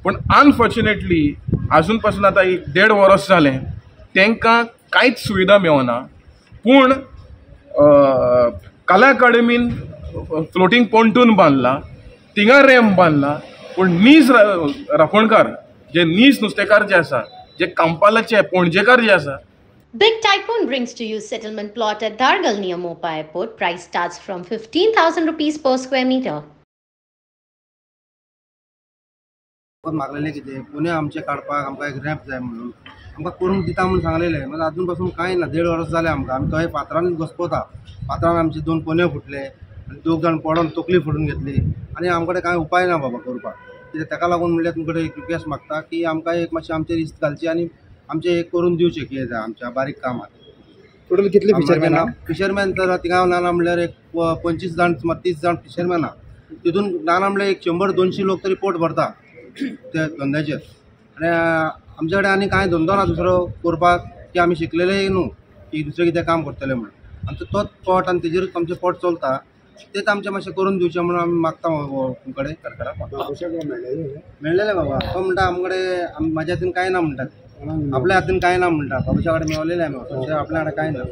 पण अनफॉर्च्युनेटली अजून पासून आता 1.5 वर्स जालें तांकां कांयच सुविधा मेळना। पूण कला अकादमीन फ्लोटींग पोंटून बांदला, थिंगा रॅम्प बांदला, पूण नीज राखणकार जे नीज नुस्तेकार जे आसा, जे कांपालाचे पणजेकार जे आसा। Big Typhoon brings to you settlement plot at Dargal near Mopa Airport. Price starts from 15,000 rupees per square meter. मागलेले कितें पुणे आमचे काडपाक आमकां एक रॅम्प जाय म्हणून आमकां करून दिता म्हणून सांगलेलें, म्हणजे अजून पासून कांय ना। 1.5 वर्स जालें आमकां। आमी थंय फातरान घुस्पता, फातरान आमचे 2 पोने फुटले आनी 2 जाण पडोन तकली फोडून घेतली आनी आमचे कडेन कांय उपाय ना बाबा करपाक। कित्याक ताका लागून म्हणल्यार तुमचे कडेन एक रिक्वेस्ट मागता की आमकां एक मातशें आमचेर रिस्क घालची आनी आमचे एक करून दिवचे कितें जाय आमच्या बारीक कामाक। टोटल कितले फिशरमॅन तर थिंगा नाना म्हणल्यार एक 25 जाण 30 जाण फिशरमॅन आहा। तितून नाना म्हणल्यार एक 100-200 लोक तरी पोट भरता त्या धंद्याचेर। आनी आमचे कडेन आनी कांय धंदो ना दुसरो करपाक की आमी शिकलेले न्हू की दुसरें कितें काम करतले म्हणून। आमचो तोच पोट आनी तेजेरूच आमचें पोट चलता, तेच आमचें मातशें करून दिवचें म्हणून आमी मागता तुमचे कडेन सरकाराक। मेळलेले बाबा, तो म्हणटा आमचे कडेन म्हाज्या हातीन कांय ना म्हणटात, आपल्या हातीन कांय ना म्हणटा। बाबाच्या कडेन मेळलेले आमी तशें आपल्या कडेन कांय ना,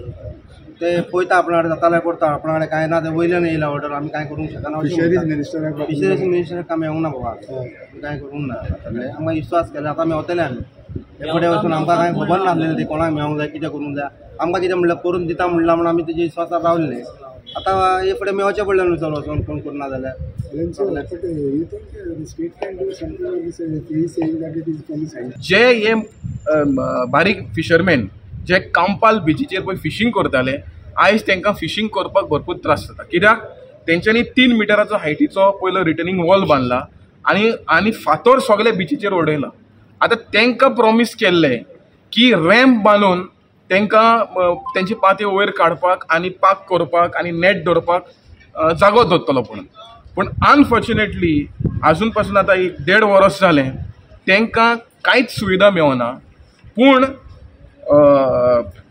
ते पळयता आपल्या कडेन जातालें करता, आपल्या कडेन कांय ना, ते वयल्यान येयला ऑर्डर, आमी कांय करूंक शकना। फिशरीज मिनिस्टराक आमी मेळूंक ना बाबा, कांय करूंक ना। आमकां विश्वास केला आतां मेळटले आमी, हे फुडें वचून आमकां कांय खबर नासलें ते कोणाक मेळोंक जाय कितें करूंक जाय। आमकां कितें म्हणल्यार करून दिता म्हणला म्हणून आमी तेजे विश्वासार रावल्ले। आतां हे फुडें मेळचें पडलें न्हू चल वचून, कोण करना जाल्यार। जे हे बारीक फिशरमॅन जे कांपाल बिचीचेर पळय फिशींग करताले, आयज तांकां फिशींग करपाक भरपूर त्रास जाता। कित्याक तेंच्यांनी 3 मिटराचो हायटीचो पयलो रिटर्निंग वॉल बांदला आनी फातर सगळे बिचीचेर उडयला। आतां तांकां प्रॉमीस केल्लें की रॅम्प बांदून तांकां तेंची पातयो वयर काडपाक आनी पाक करपाक आनी नेट दवरपाक जागो दवरतलो पूण अनफॉर्च्युनेटली अजून पासून आतां 1.5 वर्स जालें तांकां कांयच सुविधा मेळना। पूण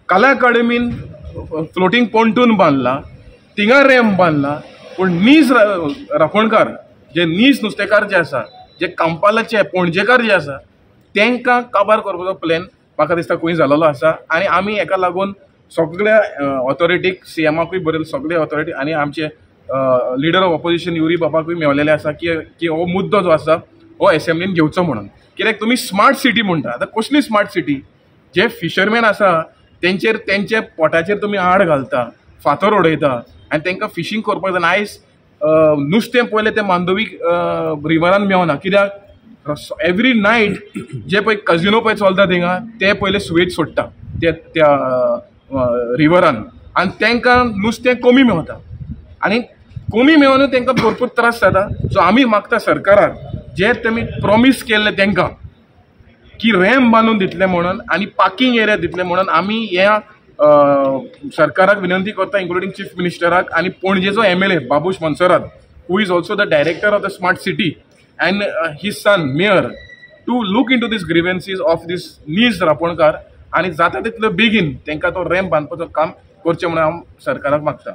कला अकादमीन फ्लोटींग पोंटून बांदला, थिंगा रॅम्प बांदला, पूण नीज राखणकार जे नीज नुस्तेकार जे आसा, जे कांपालाचे पणजेकार जे आसा, तांकां काबार करपाचो प्लॅन म्हाका दिसता खंय जालोलो आसा। आनी आमी हेका लागून सगळ्या ऑथॉरिटीक, सीएमाकूय बरयलें, सगळे ऑथॉरिटी आनी आमचे लिडर ऑफ ऑपोजिशन युरी बाबाकूय मेळलेले आसा की हो मुद्दो जो आसा हो असेंब्लीन घेवचो म्हणून। कित्याक तुमी स्मार्ट सिटी म्हणटा, आतां कसली स्मार्ट सिटी? जे फिशरमॅन आसा तेंचे पोटाचेर तुमी आड घालता, फातर उडयता आनी तांकां फिशींग करपाक जाय। आयज नुस्तें पयलें तें मांडवी रिवरान मेळना, कित्याक एवरी नायट जे पळय कजिनो पळय चलता थिंगा ते पयले सुवेज सोडटा त्या रिवरान आनी तांकां नुस्तें कमी मेळटा आनी कमी मेळून तांकां भरपूर त्रास जाता। सो आमी मागता सरकाराक जे तेमी प्रॉमीस केल्ले तांकां की रॅम्प बांदून दितले म्हणून आनी पार्किंग एरिया दितले म्हणून आमी ह्या सरकाराक विनंती करता, इन्क्लुडींग चीफ मिनिस्टराक आनी पणजेचो MLA Babush Monserrate, who is also the director of the smart city, and his son mayor, to look into these grievances of this नीज राखणकार आनी जाता तितले बेगीन तांकां तो रॅम्प बांदपाचो काम करचें म्हणून हांव सरकाराक मागता।